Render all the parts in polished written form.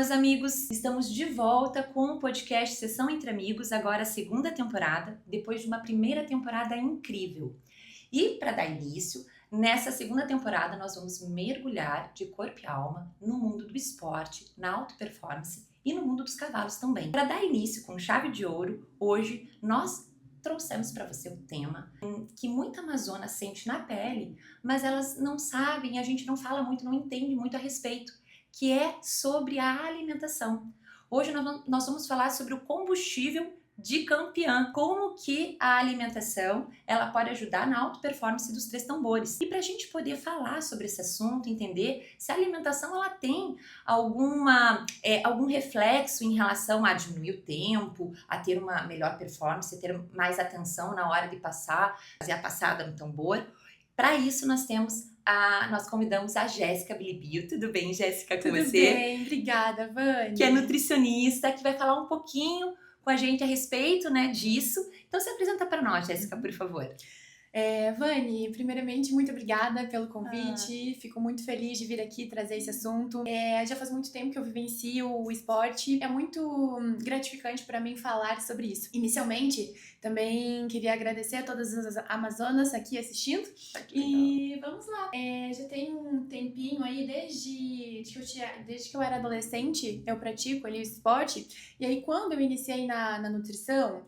meus amigos, estamos de volta com o podcast Sessão Entre Amigos, agora a segunda temporada, depois de uma primeira temporada incrível. E para dar início, nessa segunda temporada nós vamos mergulhar de corpo e alma no mundo do esporte, na alta performance e no mundo dos cavalos também. Para dar início com chave de ouro, hoje nós trouxemos para você o tema que muita amazona sente na pele, mas elas não sabem, a gente não fala muito, não entende muito a respeito, que é sobre a alimentação. Hoje nós vamos falar sobre o combustível de campeã, como que a alimentação ela pode ajudar na alta performance dos três tambores. E para a gente poder falar sobre esse assunto, entender se a alimentação ela tem algum reflexo em relação a diminuir o tempo, a ter uma melhor performance, a ter mais atenção na hora de fazer a passada no tambor. Para isso nós convidamos a Jéssica Bilibio. Tudo bem, Jéssica, com você? Tudo bem, obrigada, Vani. Que é nutricionista, que vai falar um pouquinho com a gente a respeito, disso. Então se apresenta para nós, Jéssica, por favor. Vani, primeiramente, muito obrigada pelo convite. Fico muito feliz de vir aqui trazer esse assunto. Já faz muito tempo que eu vivencio o esporte. É muito gratificante para mim falar sobre isso. Inicialmente, também queria agradecer a todas as amazonas aqui assistindo. E vamos lá. Já tem um tempinho aí, desde que eu era adolescente, eu pratico ali o esporte. E aí, quando eu iniciei na nutrição,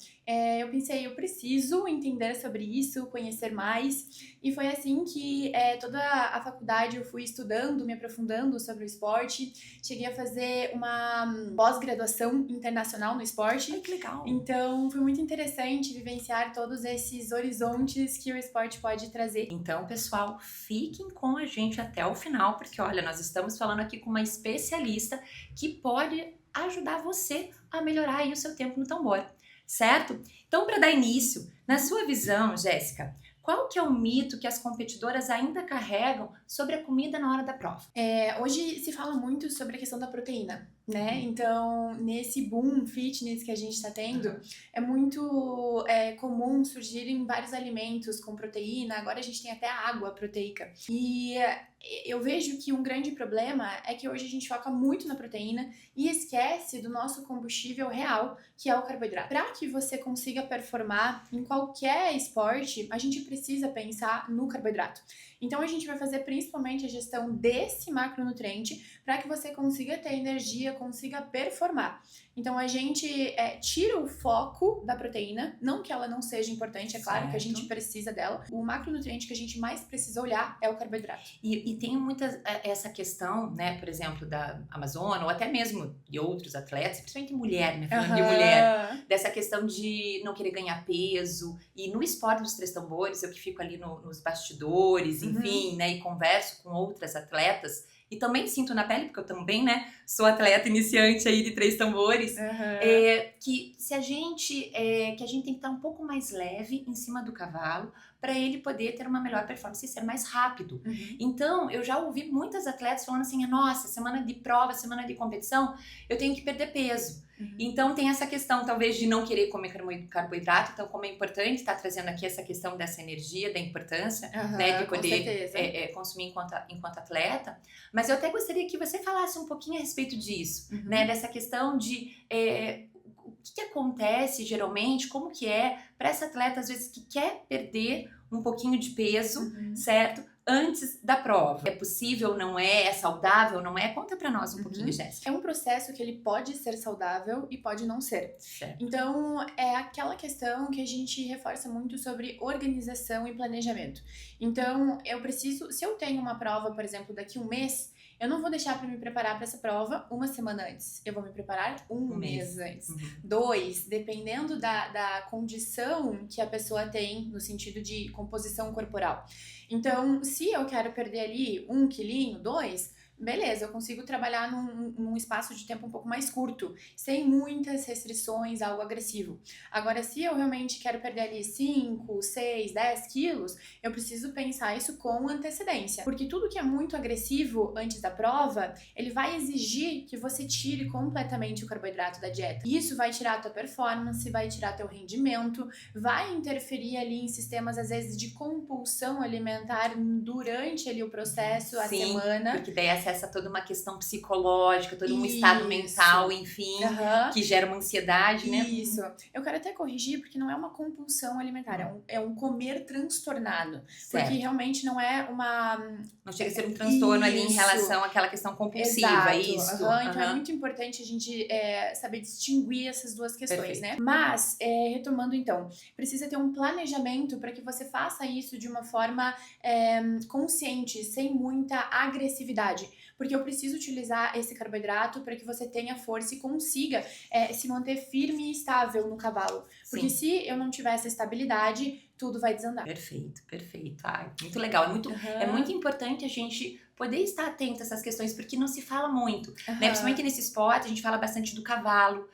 eu pensei, eu preciso entender sobre isso, conhecer mais, e foi assim que toda a faculdade eu fui estudando, me aprofundando sobre o esporte. Cheguei a fazer uma pós-graduação internacional no esporte. Ai, que legal! Então foi muito interessante vivenciar todos esses horizontes que o esporte pode trazer. Então, pessoal, fiquem com a gente até o final, porque olha, nós estamos falando aqui com uma especialista que pode ajudar você a melhorar aí o seu tempo no tambor. Certo? Então, para dar início, na sua visão, Jéssica, qual que é o mito que as competidoras ainda carregam sobre a comida na hora da prova? Hoje se fala muito sobre a questão da proteína, né? Então, nesse boom fitness que a gente está tendo, é muito comum surgirem vários alimentos com proteína. Agora a gente tem até a água proteica. E eu vejo que um grande problema é que hoje a gente foca muito na proteína e esquece do nosso combustível real, que é o carboidrato. Para que você consiga performar em qualquer esporte, a gente precisa pensar no carboidrato. Então a gente vai fazer principalmente a gestão desse macronutriente para que você consiga ter energia, consiga performar. Então a gente tira o foco da proteína, não que ela não seja importante, é claro que a gente precisa dela. O macronutriente que a gente mais precisa olhar é o carboidrato. E tem muita essa questão, por exemplo, da Amazônia, ou até mesmo de outros atletas, principalmente mulher, falando de mulher, dessa questão de não querer ganhar peso. E no esporte dos três tambores, eu que fico ali nos bastidores, enfim, e converso com outras atletas, e também sinto na pele, porque eu também, sou atleta iniciante aí de três tambores, que a gente tem que estar um pouco mais leve em cima do cavalo para ele poder ter uma melhor performance e ser mais rápido. Então, eu já ouvi muitas atletas falando assim, nossa, semana de prova, semana de competição, eu tenho que perder peso. Então tem essa questão talvez de não querer comer carboidrato. Então como é importante estar trazendo aqui essa questão dessa energia, da importância de poder consumir enquanto atleta. Mas eu até gostaria que você falasse um pouquinho a respeito disso, dessa questão de o que acontece geralmente, como que é para essa atleta às vezes que quer perder um pouquinho de peso, certo? Antes da prova. É possível, não é? É saudável, não é? Conta pra nós um pouquinho, Jéssica. É um processo que ele pode ser saudável e pode não ser. Certo. Então, é aquela questão que a gente reforça muito sobre organização e planejamento. Então, se eu tenho uma prova, por exemplo, daqui um mês, eu não vou deixar para me preparar para essa prova uma semana antes. Eu vou me preparar um mês antes. 2, dependendo da condição que a pessoa tem no sentido de composição corporal. Então, se eu quero perder ali 1 quilinho, 2, beleza, eu consigo trabalhar num espaço de tempo um pouco mais curto, sem muitas restrições, algo agressivo. Agora, se eu realmente quero perder ali 5, 6, 10 quilos, eu preciso pensar isso com antecedência. Porque tudo que é muito agressivo antes da prova, ele vai exigir que você tire completamente o carboidrato da dieta. Isso vai tirar a tua performance, vai tirar teu rendimento, vai interferir ali em sistemas, às vezes, de compulsão alimentar durante ali o processo, a semana. Porque daí acessa toda uma questão psicológica, todo um estado mental, enfim, que gera uma ansiedade, né? Isso. Eu quero até corrigir, porque não é uma compulsão alimentar, é um comer transtornado. Certo. Porque realmente não é uma... Não chega a ser um transtorno ali em relação àquela questão compulsiva, isso? Então é muito importante a gente saber distinguir essas duas questões, né? Mas, retomando então, precisa ter um planejamento para que você faça isso de uma forma consciente, sem muita agressividade. Porque eu preciso utilizar esse carboidrato para que você tenha força e consiga se manter firme e estável no cavalo. Porque se eu não tiver essa estabilidade, tudo vai desandar. Perfeito. Ai, muito legal. É muito importante a gente poder estar atento a essas questões, porque não se fala muito, né? Principalmente nesse esporte, a gente fala bastante do cavalo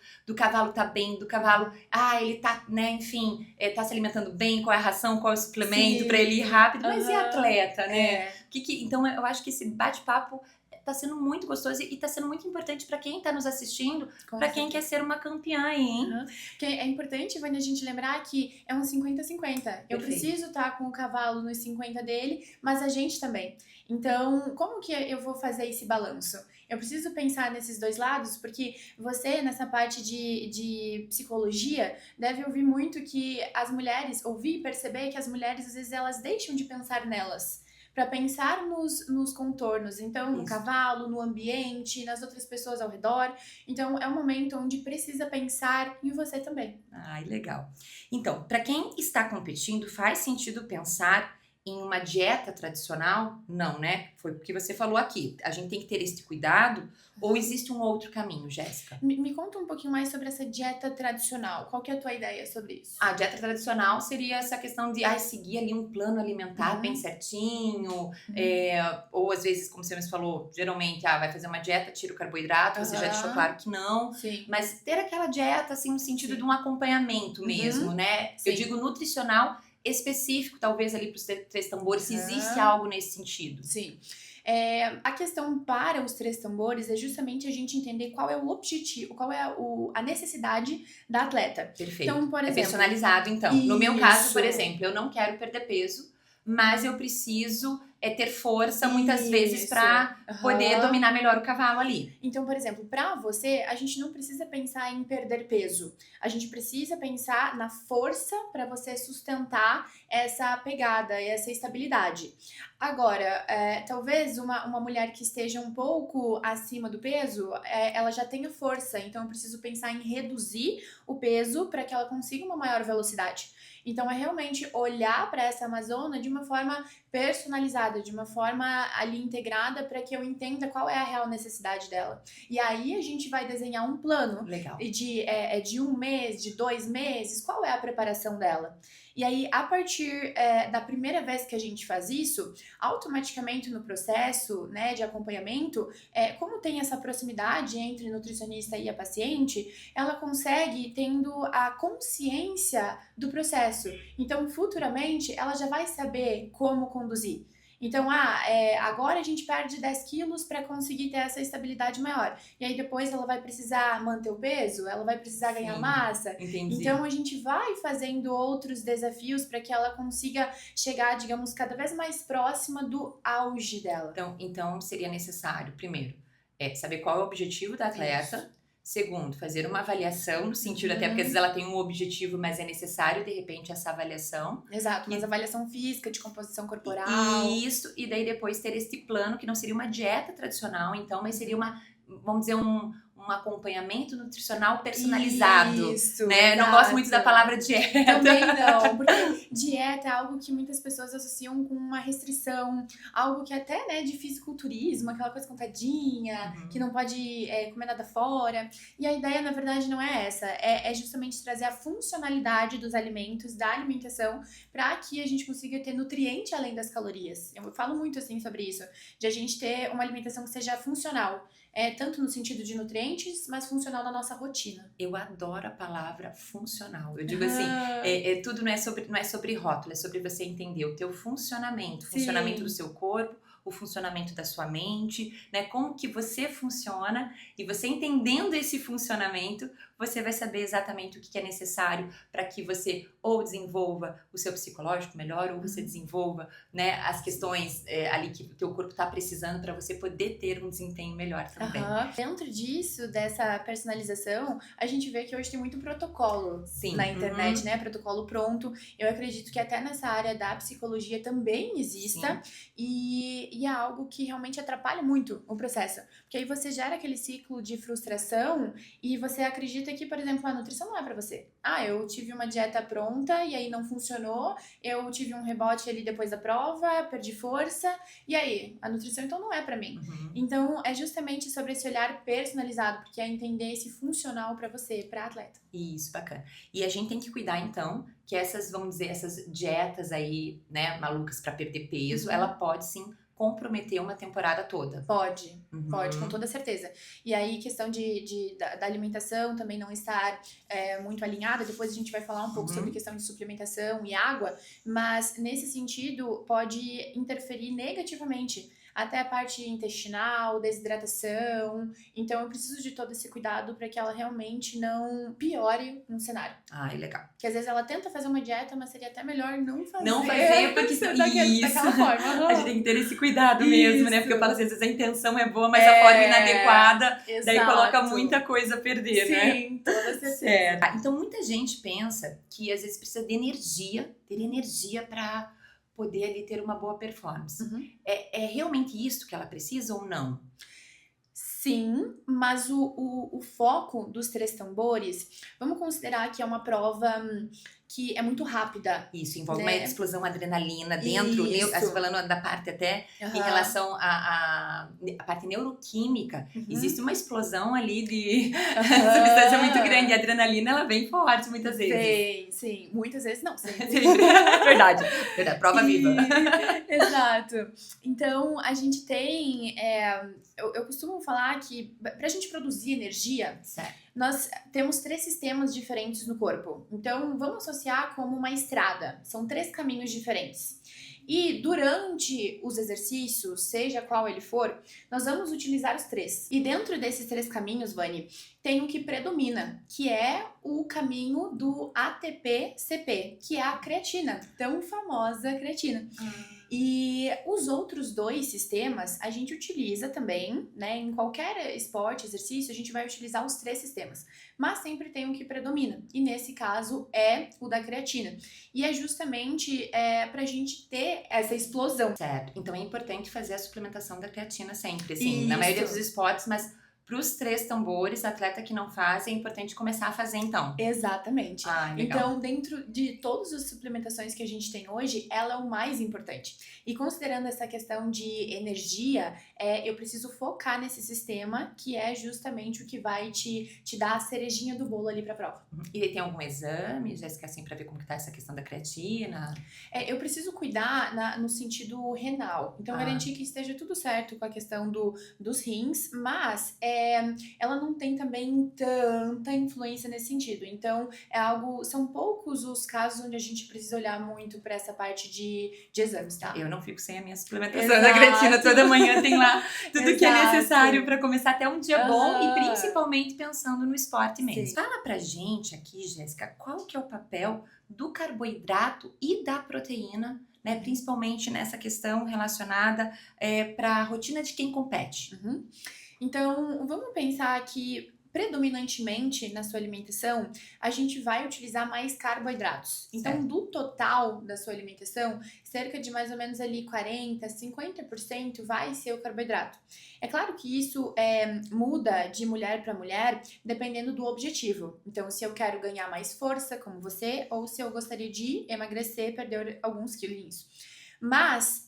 tá bem, do cavalo, ele tá, né, enfim, tá se alimentando bem, qual é a ração, qual é o suplemento para ele ir rápido, mas e atleta, né? Então eu acho que esse bate-papo tá sendo muito gostoso e tá sendo muito importante para quem tá nos assistindo, para quem quer ser uma campeã aí, hein? Porque é importante, Vânia, a gente lembrar que é um 50-50. Eu preciso estar com o cavalo nos 50 dele, mas a gente também. Então, como que eu vou fazer esse balanço? Eu preciso pensar nesses dois lados, porque você, nessa parte de psicologia, deve ouvir muito que as mulheres, ouvir e perceber que as mulheres, às vezes, elas deixam de pensar nelas, para pensar nos contornos, então no cavalo, no ambiente, nas outras pessoas ao redor. Então é um momento onde precisa pensar em você também. Ai, legal. Então, para quem está competindo, faz sentido pensar em uma dieta tradicional? Não, né? Foi o que você falou aqui. A gente tem que ter esse cuidado ou existe um outro caminho, Jéssica? Me conta um pouquinho mais sobre essa dieta tradicional. Qual que é a tua ideia sobre isso? A dieta tradicional seria essa questão de seguir ali um plano alimentar bem certinho, ou às vezes, como você mesmo falou, geralmente, vai fazer uma dieta, tira o carboidrato, você já deixou claro que não, mas ter aquela dieta, assim, no sentido de um acompanhamento mesmo, né? Eu digo nutricional específico, talvez ali para os três tambores, se existe algo nesse sentido. Sim. A questão para os três tambores é justamente a gente entender qual é o objetivo, qual é a necessidade da atleta. Perfeito. Então, por exemplo, personalizado, então. No meu caso, por exemplo, eu não quero perder peso, mas eu preciso ter força muitas vezes para poder dominar melhor o cavalo ali. Então, por exemplo, para você, a gente não precisa pensar em perder peso. A gente precisa pensar na força para você sustentar essa pegada, essa estabilidade. Agora, talvez uma mulher que esteja um pouco acima do peso, ela já tenha força. Então, eu preciso pensar em reduzir o peso para que ela consiga uma maior velocidade. Então, é realmente olhar para essa amazona de uma forma personalizada, de uma forma ali integrada para que eu entenda qual é a real necessidade dela. E aí, a gente vai desenhar um plano de 1 mês, de 2 meses, qual é a preparação dela. E aí, a partir da primeira vez que a gente faz isso, automaticamente no processo, né, de acompanhamento, como tem essa proximidade entre nutricionista e a paciente, ela consegue tendo a consciência do processo. Então, futuramente, ela já vai saber como conduzir. Então, agora a gente perde 10 quilos para conseguir ter essa estabilidade maior. E aí depois ela vai precisar manter o peso, ela vai precisar ganhar massa. Entendi. Então, a gente vai fazendo outros desafios para que ela consiga chegar, digamos, cada vez mais próxima do auge dela. Então seria necessário, primeiro, saber qual é o objetivo da atleta. Isso. Segundo, fazer uma avaliação, no sentido até porque às vezes ela tem um objetivo, mas é necessário, de repente, essa avaliação. Exato, mas avaliação física, de composição corporal. Isso, e daí depois ter esse plano, que não seria uma dieta tradicional, então, mas seria vamos dizer, um acompanhamento nutricional personalizado. Isso, né? Não gosto muito da palavra dieta. Também não, porque dieta é algo que muitas pessoas associam com uma restrição, algo que até, né, de fisiculturismo, aquela coisa contadinha, que não pode comer nada fora. E a ideia, na verdade, não é essa. É justamente trazer a funcionalidade dos alimentos, da alimentação, para que a gente consiga ter nutriente além das calorias. Eu falo muito, assim, sobre isso, de a gente ter uma alimentação que seja funcional. Tanto no sentido de nutrientes, mas funcional na nossa rotina. Eu adoro a palavra funcional. Eu digo assim, tudo não é sobre rótulo, é sobre você entender o teu funcionamento, o funcionamento do seu corpo, o funcionamento da sua mente, né? Como que você funciona, e você entendendo esse funcionamento, você vai saber exatamente o que é necessário para que você ou desenvolva o seu psicológico melhor, ou você desenvolva, né, as questões ali que o teu corpo está precisando para você poder ter um desempenho melhor também. Dentro disso, dessa personalização, a gente vê que hoje tem muito protocolo Sim. na internet, né? Protocolo pronto. Eu acredito que até nessa área da psicologia também exista. E é algo que realmente atrapalha muito o processo. Porque aí você gera aquele ciclo de frustração e você acredita que, por exemplo, a nutrição não é pra você. Eu tive uma dieta pronta e aí não funcionou, eu tive um rebote ali depois da prova, perdi força, e aí? A nutrição então não é pra mim. Então, é justamente sobre esse olhar personalizado, porque é entender esse funcional pra você, pra atleta. Isso, bacana. E a gente tem que cuidar, então, que essas, vamos dizer, essas dietas aí, né, malucas pra perder peso, ela pode sim comprometer uma temporada toda. Pode, com toda certeza. E aí, questão da alimentação também não estar muito alinhada, depois a gente vai falar um pouco sobre questão de suplementação e água, mas nesse sentido pode interferir negativamente até a parte intestinal, desidratação. Então, eu preciso de todo esse cuidado para que ela realmente não piore um cenário. Legal. Porque às vezes ela tenta fazer uma dieta, mas seria até melhor não fazer. Não fazer, porque daquela forma. A gente tem que ter esse cuidado mesmo, né? Porque eu falo, às vezes a intenção é boa, mas a forma inadequada, daí coloca muita coisa a perder, né? Sim, toda certeza. Certo. Então, muita gente pensa que às vezes precisa de energia, ter energia para poder ali ter uma boa performance. É realmente isso que ela precisa ou não? Sim, mas o foco dos 3 tambores, vamos considerar que é uma prova que é muito rápida. Isso, envolve né? uma explosão adrenalina dentro, falando da parte até em relação à parte neuroquímica, existe uma explosão ali de substância muito grande, e a adrenalina ela vem forte muitas vezes. Sim, muitas vezes não, sempre. Verdade, prova viva. Exato. Então, a gente tem, eu costumo falar que pra gente produzir energia, nós temos 3 sistemas diferentes no corpo. Então, vamos associar como uma estrada. São 3 caminhos diferentes. E durante os exercícios, seja qual ele for, nós vamos utilizar os 3. E dentro desses 3 caminhos, Vani, tem o que predomina, que é o caminho do ATP-CP, que é a creatina, tão famosa creatina. E os outros 2 sistemas a gente utiliza também, né? Em qualquer esporte, exercício, a gente vai utilizar os 3 sistemas. Mas sempre tem um que predomina. E nesse caso é o da creatina. E é justamente pra gente ter essa explosão. Certo. Então é importante fazer a suplementação da creatina sempre, assim, na maioria dos esportes, mas para os 3 tambores, atleta que não faz, é importante começar a fazer então. Exatamente. Legal. Então, dentro de todas as suplementações que a gente tem hoje, ela é o mais importante. E considerando essa questão de energia, eu preciso focar nesse sistema, que é justamente o que vai te dar a cerejinha do bolo ali pra prova. E tem algum exame, Jéssica, assim, pra ver como que tá essa questão da creatina? Eu preciso cuidar no sentido renal. Então, garantir que esteja tudo certo com a questão dos rins, mas ela não tem também tanta influência nesse sentido. Então, são poucos os casos onde a gente precisa olhar muito pra essa parte de exames, tá? Eu não fico sem a minha suplementação da creatina. Toda manhã tem lá tudo que é necessário pra começar até um dia bom, e principalmente pensando no esporte mesmo. Sim. Fala pra gente aqui, Jéssica, qual que é o papel do carboidrato e da proteína, né, principalmente nessa questão relacionada para a rotina de quem compete? Então, vamos pensar que predominantemente na sua alimentação, a gente vai utilizar mais carboidratos. Então, do total da sua alimentação, cerca de mais ou menos ali 40%, 50% vai ser o carboidrato. É claro que isso muda de mulher para mulher, dependendo do objetivo. Então, se eu quero ganhar mais força, como você, ou se eu gostaria de emagrecer, perder alguns quilinhos. Mas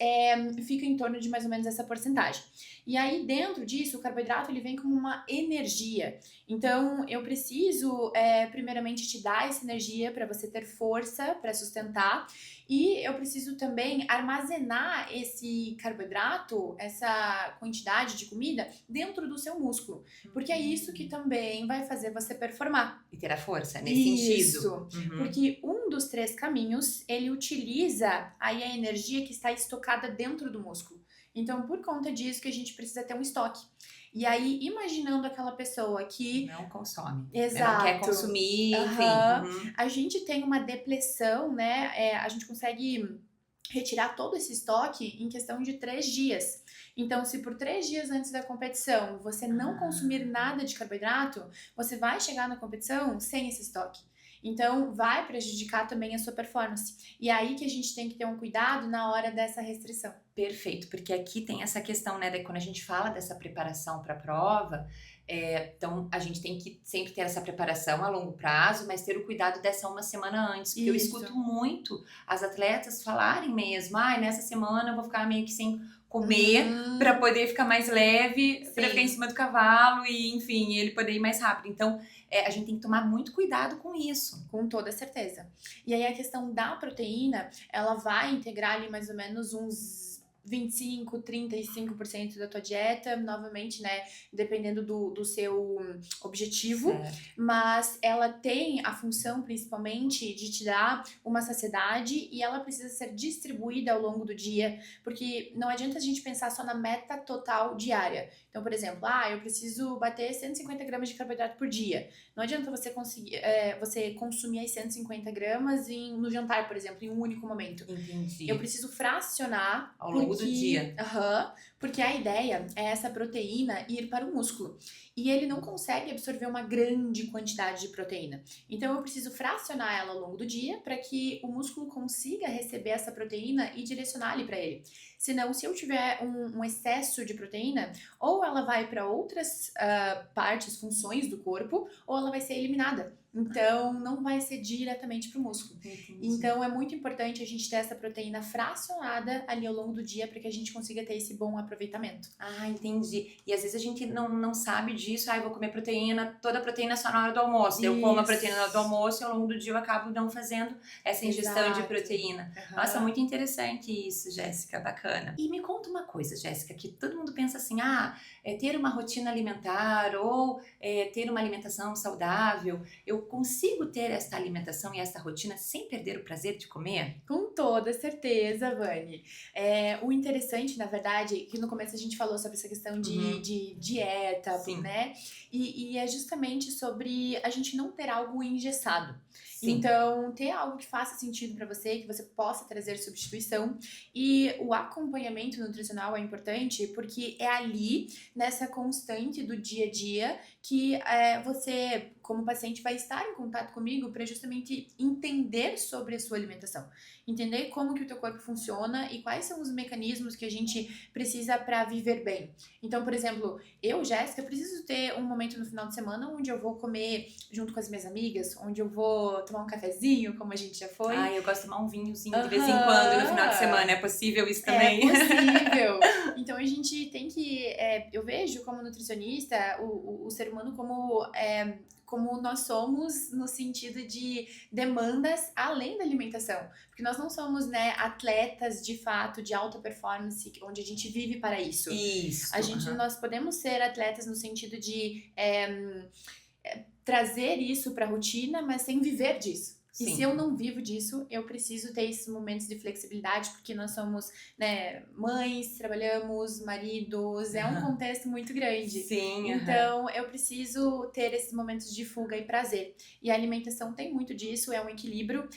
fica em torno de mais ou menos essa porcentagem. E aí, dentro disso, o carboidrato ele vem como uma energia. Então, eu preciso, primeiramente, te dar essa energia para você ter força para sustentar. E eu preciso também armazenar esse carboidrato, essa quantidade de comida, dentro do seu músculo. Porque é isso que também vai fazer você performar. E ter a força, nesse sentido. Porque um dos 3 caminhos, ele utiliza aí a energia que está estocada dentro do músculo. Então, por conta disso que a gente precisa ter um estoque. E aí, imaginando aquela pessoa que... Não consome. Exato. Não quer consumir, enfim. A gente tem uma depleção, né? A gente consegue retirar todo esse estoque em questão de 3 dias. Então, se por 3 dias antes da competição você não consumir nada de carboidrato, você vai chegar na competição sem esse estoque. Então, vai prejudicar também a sua performance. E é aí que a gente tem que ter um cuidado na hora dessa restrição. Perfeito, porque aqui tem essa questão, né, quando a gente fala dessa preparação para a prova, então a gente tem que sempre ter essa preparação a longo prazo, mas ter o cuidado dessa uma semana antes, porque eu escuto muito as atletas falarem mesmo, nessa semana eu vou ficar meio que sem comer para poder ficar mais leve, para ficar em cima do cavalo e, enfim, ele poder ir mais rápido. Então, a gente tem que tomar muito cuidado com isso. Com toda certeza. E aí a questão da proteína, ela vai integrar ali mais ou menos uns 25, 35% da tua dieta, novamente, né, dependendo do seu objetivo, mas ela tem a função principalmente de te dar uma saciedade e ela precisa ser distribuída ao longo do dia, porque não adianta a gente pensar só na meta total diária. Então, por exemplo, eu preciso bater 150 gramas de carboidrato por dia. Não adianta você conseguir, você consumir as 150 gramas no jantar, por exemplo, em um único momento. Entendi. Eu preciso fracionar ao longo do dia. Porque a ideia é essa proteína ir para o músculo. E ele não consegue absorver uma grande quantidade de proteína. Então, eu preciso fracionar ela ao longo do dia para que o músculo consiga receber essa proteína e direcionar ali para ele. Senão, se eu tiver um excesso de proteína, ou ela vai para outras partes, funções do corpo, ou ela vai ser eliminada. Então, não vai ser diretamente para o músculo. Entendi. Então, é muito importante a gente ter essa proteína fracionada ali ao longo do dia para que a gente consiga ter esse bom aproveitamento. Entendi. E às vezes a gente não sabe disso. Eu vou comer proteína, toda a proteína só na hora do almoço. Eu como a proteína na hora do almoço e ao longo do dia eu acabo não fazendo essa ingestão de proteína. Nossa, muito interessante isso, Jéssica. Bacana. E me conta uma coisa, Jéssica, que todo mundo pensa assim, ter uma rotina alimentar ou ter uma alimentação saudável, eu consigo ter esta alimentação e esta rotina sem perder o prazer de comer? Com toda certeza, Vani. O interessante, na verdade, que no começo a gente falou sobre essa questão de dieta, né? E é justamente sobre a gente não ter algo engessado. Sim. Então, ter algo que faça sentido para você, que você possa trazer substituição. E o acompanhamento nutricional é importante porque é ali, nessa constante do dia a dia, que você, como paciente, vai estar em contato comigo para justamente entender sobre a sua alimentação. Entender como que o teu corpo funciona e quais são os mecanismos que a gente precisa para viver bem. Então, por exemplo, eu, Jéssica, preciso ter um momento no final de semana onde eu vou comer junto com as minhas amigas, onde eu vou tomar um cafezinho, como a gente já foi. Eu gosto de tomar um vinhozinho de vez em quando no final de semana. É possível isso também? É possível. Então, a gente tem que... eu vejo como nutricionista o ser humano como nós somos no sentido de demandas além da alimentação. Porque nós não somos, né, atletas de fato de alta performance, onde a gente vive para isso. Isso. Nós podemos ser atletas no sentido de trazer isso para a rotina, mas sem viver disso. Sim. E se eu não vivo disso, eu preciso ter esses momentos de flexibilidade, porque nós somos, né, mães, trabalhamos, maridos, é um contexto muito grande. Sim. Então, eu preciso ter esses momentos de fuga e prazer. E a alimentação tem muito disso, é um equilíbrio.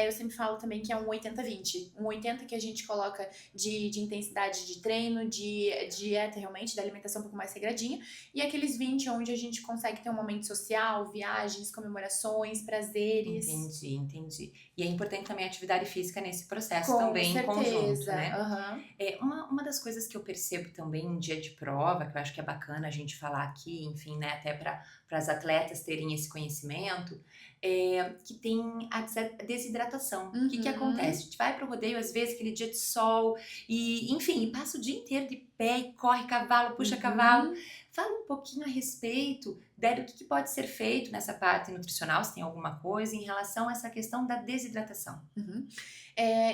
Eu sempre falo também que é um 80-20. Um 80 que a gente coloca de intensidade de treino, de dieta realmente, da alimentação um pouco mais regradinha. E aqueles 20 onde a gente consegue ter um momento social, viagens, comemorações, prazeres. Entendi. E é importante também a atividade física nesse processo Com também, certeza. em conjunto, né? Uma das coisas que eu percebo também em dia de prova, que eu acho que é bacana a gente falar aqui, enfim, né, até para as atletas terem esse conhecimento, que tem a desidratação. O que acontece? A gente vai pro rodeio, às vezes, aquele dia de sol, e enfim, passa o dia inteiro de pé, e corre cavalo, puxa cavalo. Fala um pouquinho a respeito do que pode ser feito nessa parte nutricional, se tem alguma coisa, em relação a essa questão da desidratação.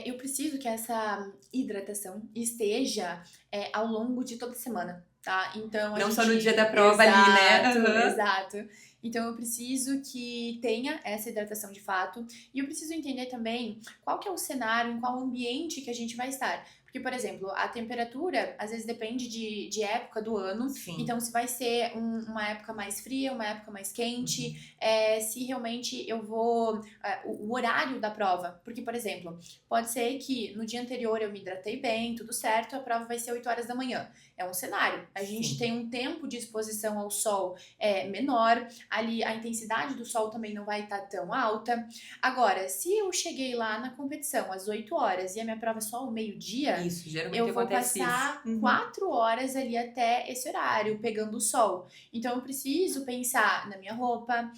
Eu preciso que essa hidratação esteja ao longo de toda a semana, tá? Então, não só no dia da prova ali, né? Exato. Então, eu preciso que tenha essa hidratação de fato. E eu preciso entender também qual que é o cenário, em qual ambiente que a gente vai estar. Porque, por exemplo, a temperatura, às vezes, depende de época do ano. Sim. Então, se vai ser uma época mais fria, uma época mais quente, se realmente eu vou... o horário da prova. Porque, por exemplo, pode ser que no dia anterior eu me hidratei bem, tudo certo, a prova vai ser 8 horas da manhã. É um cenário. A gente tem um tempo de exposição ao sol menor, ali a intensidade do sol também não vai estar tão alta. Agora, se eu cheguei lá na competição às 8 horas e a minha prova é só ao meio-dia, isso, geralmente eu vou acontece passar isso. 4 horas ali até esse horário, pegando o sol. Então, eu preciso pensar na minha roupa,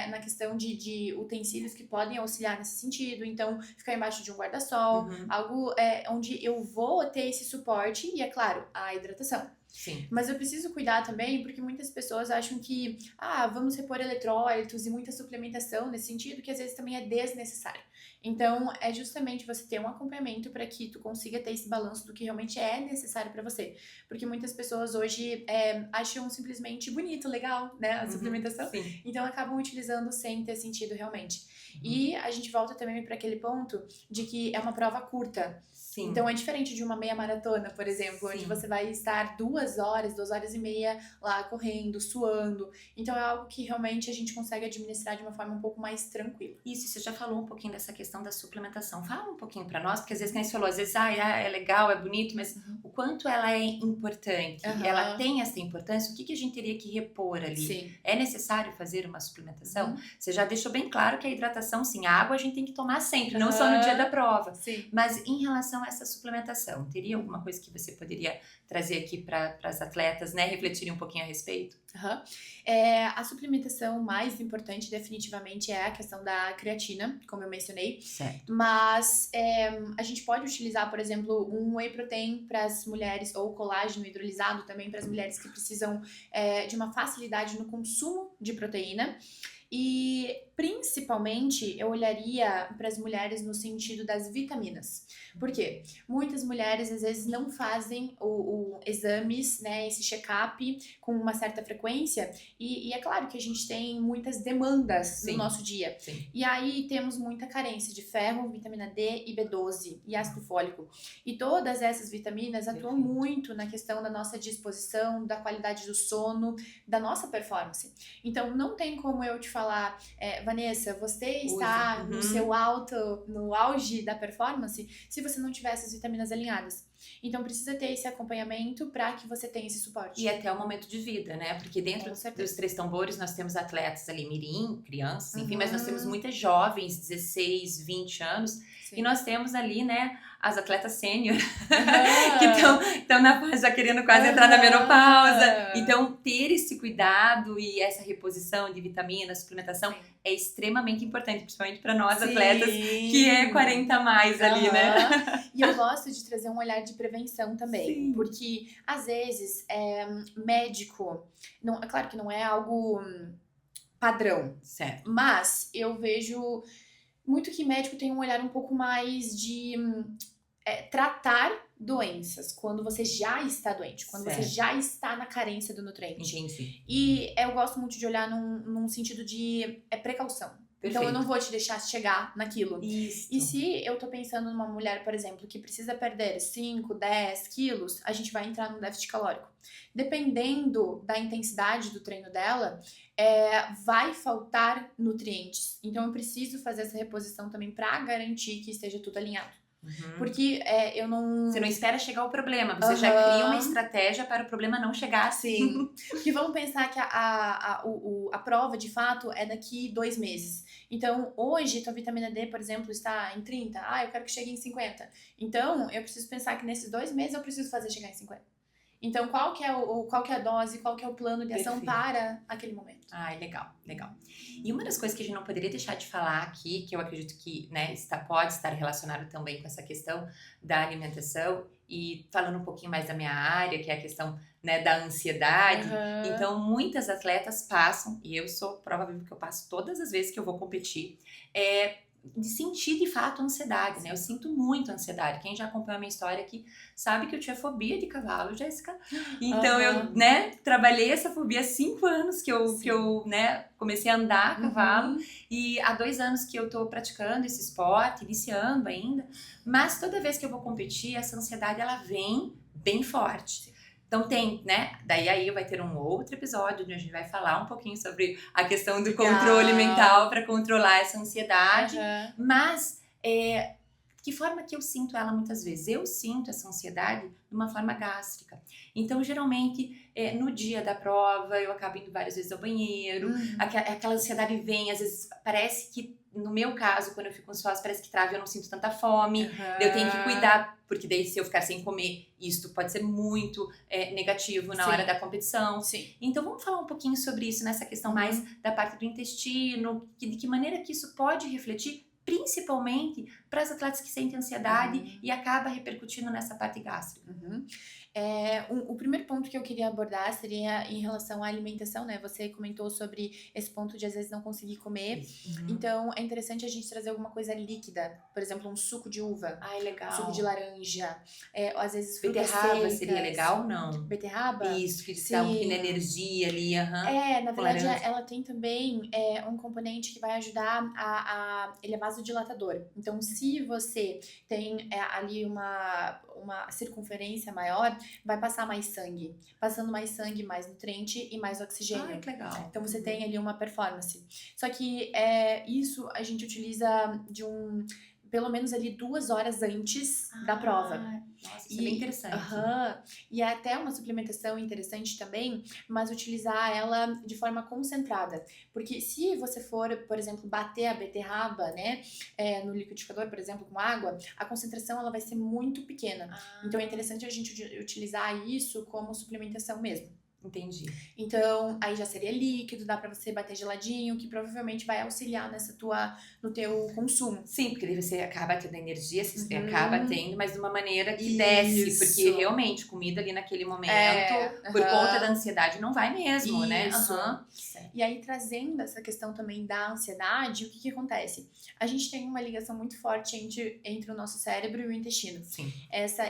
na questão de utensílios que podem auxiliar nesse sentido. Então, ficar embaixo de um guarda-sol, algo onde eu vou ter esse suporte e, é claro, a hidratação. Sim. Mas eu preciso cuidar também, porque muitas pessoas acham que vamos repor eletrólitos e muita suplementação nesse sentido, que às vezes também é desnecessário. Então, é justamente você ter um acompanhamento para que tu consiga ter esse balanço do que realmente é necessário para você. Porque muitas pessoas hoje acham simplesmente bonito, legal, né, a suplementação. Sim. Então, acabam utilizando sem ter sentido realmente. E a gente volta também para aquele ponto de que é uma prova curta. Sim. Então, é diferente de uma meia maratona, por exemplo, onde você vai estar 2 horas, 2 horas e meia lá correndo, suando. Então, é algo que realmente a gente consegue administrar de uma forma um pouco mais tranquila. Isso, você já falou um pouquinho dessa questão da suplementação. Fala um pouquinho pra nós, porque às vezes, como você falou, às vezes, é legal, é bonito, mas o quanto ela é importante, ela tem essa importância, o que a gente teria que repor ali? Sim. É necessário fazer uma suplementação? Você já deixou bem claro que a hidratação, sim, a água a gente tem que tomar sempre, não só no dia da prova. Sim. Mas em relação a essa suplementação, teria alguma coisa que você poderia trazer aqui para as atletas, né, refletirem um pouquinho a respeito? A suplementação mais importante definitivamente é a questão da creatina, como eu mencionei. Certo. Mas a gente pode utilizar, por exemplo, um whey protein para as mulheres, ou colágeno hidrolisado também para as mulheres que precisam de uma facilidade no consumo de proteína. E principalmente eu olharia para as mulheres no sentido das vitaminas. Por quê? Muitas mulheres às vezes não fazem o exames, né, esse check-up com uma certa frequência e é claro que a gente tem muitas demandas no nosso dia. Sim. E aí temos muita carência de ferro, vitamina D e B12 e ácido fólico. E todas essas vitaminas atuam muito na questão da nossa disposição, da qualidade do sono, da nossa performance. Então não tem como eu te falar, Vanessa, você está no auge da performance se você não tiver essas vitaminas alinhadas. Então precisa ter esse acompanhamento para que você tenha esse suporte. E até o momento de vida, né? Porque dentro dos 3 tambores nós temos atletas ali, mirim, crianças, enfim, mas nós temos muitas jovens, 16, 20 anos, e nós temos ali, né, as atletas sênior, que estão na fase já querendo quase entrar na menopausa. Então, ter esse cuidado e essa reposição de vitaminas, suplementação, é extremamente importante, principalmente para nós atletas, que é 40 a mais ali, né? E eu gosto de trazer um olhar de prevenção também, porque às vezes médico, não, é claro que não é algo padrão, certo? Mas eu vejo muito que médico tem um olhar um pouco mais de tratar doenças quando você já está doente, quando você já está na carência do nutriente. Entendi. E eu gosto muito de olhar num sentido de precaução. Perfeito. Então eu não vou te deixar chegar naquilo. Isso. E se eu tô pensando numa mulher, por exemplo, que precisa perder 5, 10 quilos, a gente vai entrar num déficit calórico. Dependendo da intensidade do treino dela, vai faltar nutrientes. Então eu preciso fazer essa reposição também para garantir que esteja tudo alinhado. Porque eu não... Você não espera chegar o problema, você já cria uma estratégia para o problema não chegar. Sim. Porque vamos pensar que a prova, de fato, é daqui 2 meses. Então, hoje, tua vitamina D, por exemplo, está em 30. Eu quero que chegue em 50. Então, eu preciso pensar que nesses 2 meses eu preciso fazer chegar em 50. Então, qual que é a dose, qual que é o plano de ação para aquele momento? Legal, legal. E uma das coisas que a gente não poderia deixar de falar aqui, que eu acredito que, né, pode estar relacionado também com essa questão da alimentação, e falando um pouquinho mais da minha área, que é a questão, né, da ansiedade. Então, muitas atletas passam, e eu sou prova viva que eu passo todas as vezes que eu vou competir, de sentir de fato ansiedade, né? Eu sinto muito ansiedade. Quem já acompanhou a minha história aqui sabe que eu tinha fobia de cavalo, Jéssica. Então eu, né, trabalhei essa fobia há 5 anos que eu, né, comecei a andar a cavalo. E há 2 anos que eu tô praticando esse esporte, iniciando ainda. Mas toda vez que eu vou competir, essa ansiedade ela vem bem forte. Então tem, né? Daí aí vai ter um outro episódio onde a gente vai falar um pouquinho sobre a questão do controle mental para controlar essa ansiedade. Mas que forma que eu sinto ela muitas vezes? Eu sinto essa ansiedade de uma forma gástrica. Então, geralmente, no dia da prova, eu acabo indo várias vezes ao banheiro. Aquela ansiedade vem, às vezes parece que, no meu caso, quando eu fico ansiosa, parece que trava e eu não sinto tanta fome. Eu tenho que cuidar, porque daí se eu ficar sem comer, isso pode ser muito negativo na hora da competição. Então, vamos falar um pouquinho sobre isso, nessa questão mais da parte do intestino, de que maneira que isso pode refletir principalmente para as atletas que sentem ansiedade e acaba repercutindo nessa parte gástrica. O primeiro ponto que eu queria abordar seria em relação à alimentação, né? Você comentou sobre esse ponto de às vezes não conseguir comer. Então é interessante a gente trazer alguma coisa líquida, por exemplo, um suco de uva, legal. Suco de laranja, às vezes frutas beterraba secas. Seria legal ou não? Beterraba? Isso, que dá um pouquinho de energia ali. Na verdade, ela tem também um componente que vai ajudar ele é vasodilatador. Então, se você tem ali uma circunferência maior, vai passar mais sangue. Passando mais sangue, mais nutriente e mais oxigênio. Que legal. Então, você tem ali uma performance. Só que isso a gente utiliza pelo menos ali 2 horas antes da prova. Nossa, isso é bem interessante. E é até uma suplementação interessante também, mas utilizar ela de forma concentrada. Porque se você for, por exemplo, bater a beterraba, né, no liquidificador, por exemplo, com água, a concentração ela vai ser muito pequena. Então é interessante a gente utilizar isso como suplementação mesmo. Entendi. Então, aí já seria líquido, dá pra você bater geladinho, que provavelmente vai auxiliar no teu consumo. Sim, porque daí você acaba tendo energia, você acaba tendo, mas de uma maneira que desce, porque realmente comida ali naquele momento, por conta da ansiedade, não vai mesmo, né? E aí, trazendo essa questão também da ansiedade, o que acontece? A gente tem uma ligação muito forte entre o nosso cérebro e o intestino. Sim.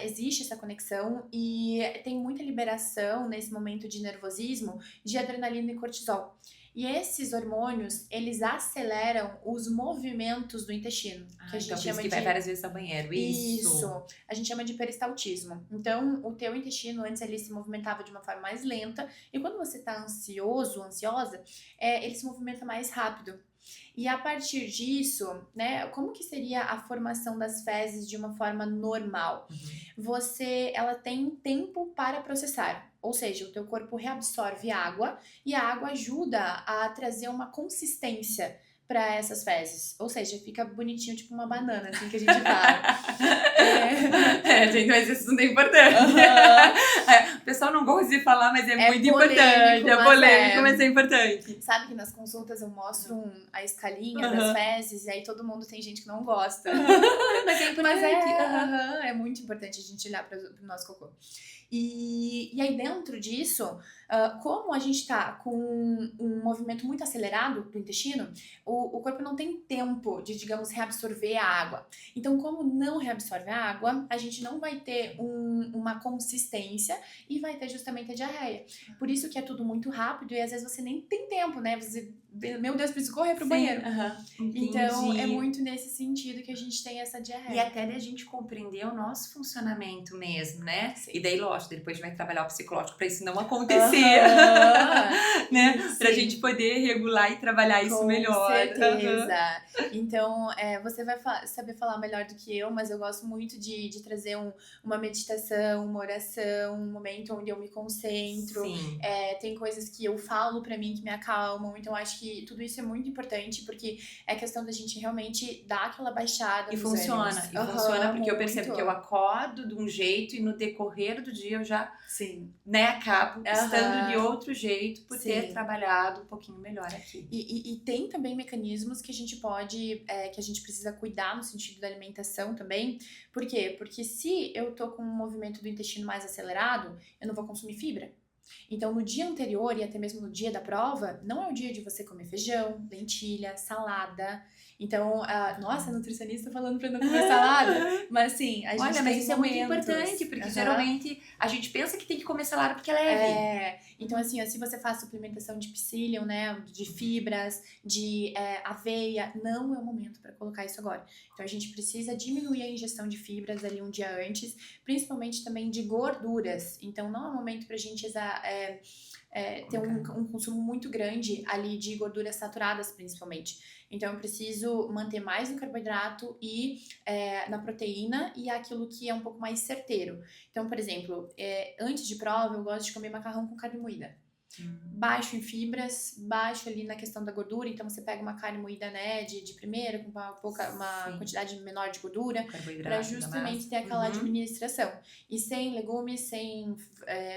Existe essa conexão e tem muita liberação nesse momento de nervosismo de adrenalina e cortisol. E esses hormônios, eles aceleram os movimentos do intestino. Que a gente chama que vai várias vezes ao banheiro. Isso. A gente chama de peristaltismo. Então, o teu intestino, antes ele se movimentava de uma forma mais lenta. E quando você tá ansioso, ansiosa, ele se movimenta mais rápido. E a partir disso, né, como que seria a formação das fezes de uma forma normal? Ela tem tempo para processar. Ou seja, o teu corpo reabsorve água e a água ajuda a trazer uma consistência para essas fezes. Ou seja, fica bonitinho, tipo uma banana, assim que a gente fala. Gente, mas isso não é importante. O pessoal não gosta de falar, mas é muito importante. É polêmico, mas é importante. Sabe que nas consultas eu mostro a escalinha das fezes e aí todo mundo tem gente que não gosta. Mas é importante. É muito importante a gente olhar para o nosso cocô. E aí dentro disso, como a gente tá com um movimento muito acelerado do intestino, o corpo não tem tempo de, digamos, reabsorver a água. Então, como não reabsorve a água, a gente não vai ter uma consistência e vai ter justamente a diarreia. Por isso que é tudo muito rápido e às vezes você nem tem tempo, né? Você, meu Deus, preciso correr pro banheiro. Então, é muito nesse sentido que a gente tem essa diarreia. E até da gente compreender o nosso funcionamento mesmo, né? E daí, lógico, depois a gente vai trabalhar o psicológico pra isso não acontecer. Né? Pra gente poder regular e trabalhar isso melhor. Com certeza. Então, você vai saber falar melhor do que eu, mas eu gosto muito de trazer uma meditação, uma oração, um momento onde eu me concentro. Tem coisas que eu falo pra mim que me acalmam. Então, acho que tudo isso é muito importante, porque é questão da gente realmente dar aquela baixada. E funciona. Funciona porque eu percebo que eu acordo de um jeito e no decorrer do dia eu já acabo estando de outro jeito por ter trabalhado um pouquinho melhor aqui. E tem também mecanismos que a gente pode, que a gente precisa cuidar no sentido da alimentação também. Por quê? Porque se eu tô com um movimento do intestino mais acelerado, eu não vou consumir fibra. Então, no dia anterior e até mesmo no dia da prova, não é o dia de você comer feijão, lentilha, salada. Então, nossa, a nutricionista falando pra não comer salada. Mas assim, a gente Olha, tem mas isso é muito momentos. importante, porque geralmente a gente pensa que tem que comer salada porque é leve. Então assim, se você faz suplementação de psyllium, né, de fibras, de aveia, não é o momento para colocar isso agora. Então a gente precisa diminuir a ingestão de fibras ali um dia antes, principalmente também de gorduras. Então não é o momento pra gente ter um consumo muito grande ali de gorduras saturadas, principalmente. Então, eu preciso manter mais no carboidrato e na proteína e aquilo que é um pouco mais certeiro. Então, por exemplo, antes de prova, eu gosto de comer macarrão com carne moída. Baixo em fibras, baixo ali na questão da gordura. Então, você pega uma carne moída, né, de primeira, com uma quantidade menor de gordura, para justamente ter aquela administração. E sem legumes, sem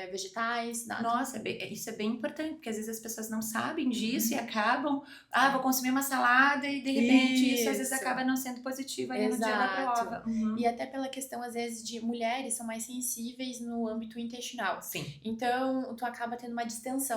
vegetais, nada. Nossa, isso é bem importante, porque às vezes as pessoas não sabem disso e acabam, vou consumir uma salada e de repente isso às vezes acaba não sendo positivo aí no dia da prova. E até pela questão, às vezes, de mulheres são mais sensíveis no âmbito intestinal. Sim. Então, tu acaba tendo uma distensão.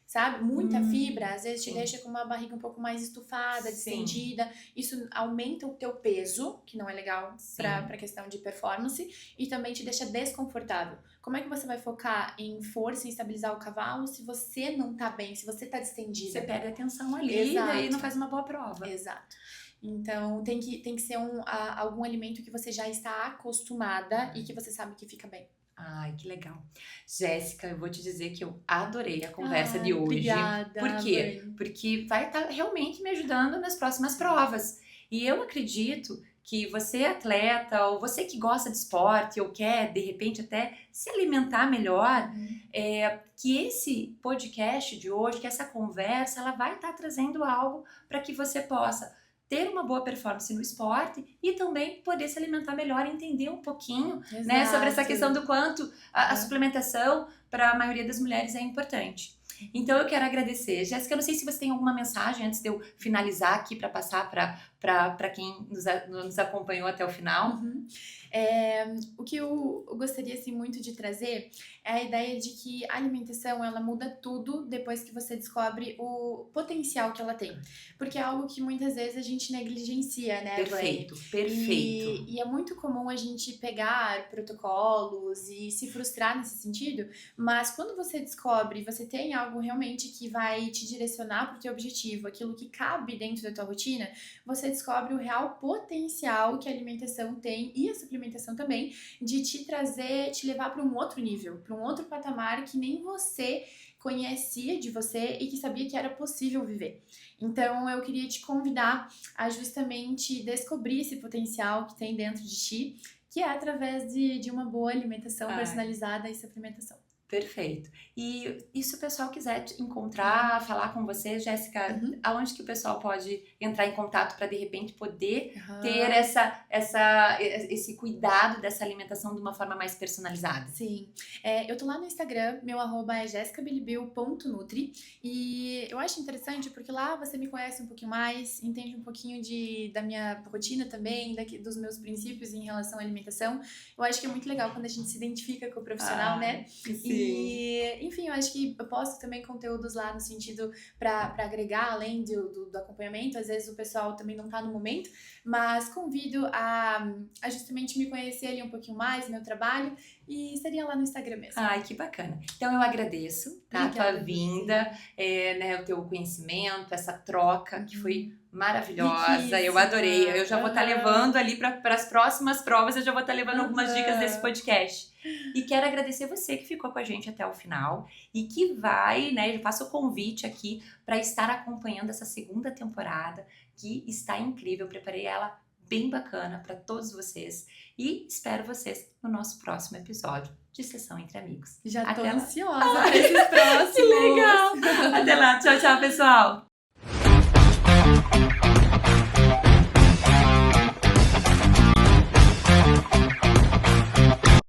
Sabe? Muita fibra, às vezes te deixa com uma barriga um pouco mais estufada, distendida. Isso aumenta o teu peso, que não é legal pra questão de performance, e também te deixa desconfortável. Como é que você vai focar em força, em estabilizar o cavalo, se você não tá bem, se você tá distendida? Você perde a atenção ali e aí não faz uma boa prova. Exato. Então, tem que ser algum alimento que você já está acostumada e que você sabe que fica bem. Ai, que legal. Jéssica, eu vou te dizer que eu adorei a conversa de hoje. Obrigada. Por quê? Porque vai estar realmente me ajudando nas próximas provas. E eu acredito que você atleta, ou você que gosta de esporte, ou quer, de repente, até se alimentar melhor, que esse podcast de hoje, que essa conversa, ela vai estar trazendo algo para que você possa ter uma boa performance no esporte e também poder se alimentar melhor e entender um pouquinho, né, sobre essa questão do quanto a suplementação para a maioria das mulheres é importante. Então eu quero agradecer. Jéssica, eu não sei se você tem alguma mensagem antes de eu finalizar aqui para passar para quem nos acompanhou até o final. O que eu gostaria assim, muito de trazer é a ideia de que a alimentação ela muda tudo depois que você descobre o potencial que ela tem. Porque é algo que muitas vezes a gente negligencia, né? Perfeito. E é muito comum a gente pegar protocolos e se frustrar nesse sentido, mas quando você descobre, você tem algo realmente que vai te direcionar para o teu objetivo, aquilo que cabe dentro da tua rotina, você descobre o real potencial que a alimentação tem e a suplementação também, de te trazer, te levar para um outro nível, para um outro patamar que nem você conhecia de você e que sabia que era possível viver. Então, eu queria te convidar a justamente descobrir esse potencial que tem dentro de ti, que é através de uma boa alimentação personalizada e suplementação. Perfeito. E se o pessoal quiser te encontrar, falar com você, Jéssica, aonde que o pessoal pode entrar em contato para de repente poder ter esse cuidado dessa alimentação de uma forma mais personalizada? Sim. Eu tô lá no Instagram, meu arroba é jessicabilibil.nutri, e eu acho interessante porque lá você me conhece um pouquinho mais, entende um pouquinho da minha rotina também, dos meus princípios em relação à alimentação. Eu acho que é muito legal quando a gente se identifica com o profissional, né? Sim. E, enfim, eu acho que eu posto também conteúdos lá no sentido para agregar, além do acompanhamento. Às vezes o pessoal também não tá no momento, mas convido a justamente me conhecer ali um pouquinho mais, meu trabalho, e seria lá no Instagram mesmo. Ai, que bacana. Então eu agradeço a tua vinda, o teu conhecimento, essa troca que foi maravilhosa. Riquíssima. Eu adorei. Eu já vou estar levando ali para as próximas provas, eu já vou estar levando algumas dicas desse podcast. E quero agradecer você que ficou com a gente até o final e que vai, eu faço o convite aqui para estar acompanhando essa segunda temporada, que está incrível. Eu preparei ela bem bacana para todos vocês e espero vocês no nosso próximo episódio de Sessão Entre Amigos. Já tô até ansiosa para esses próximos. Que legal! Até lá. Tchau, tchau, pessoal!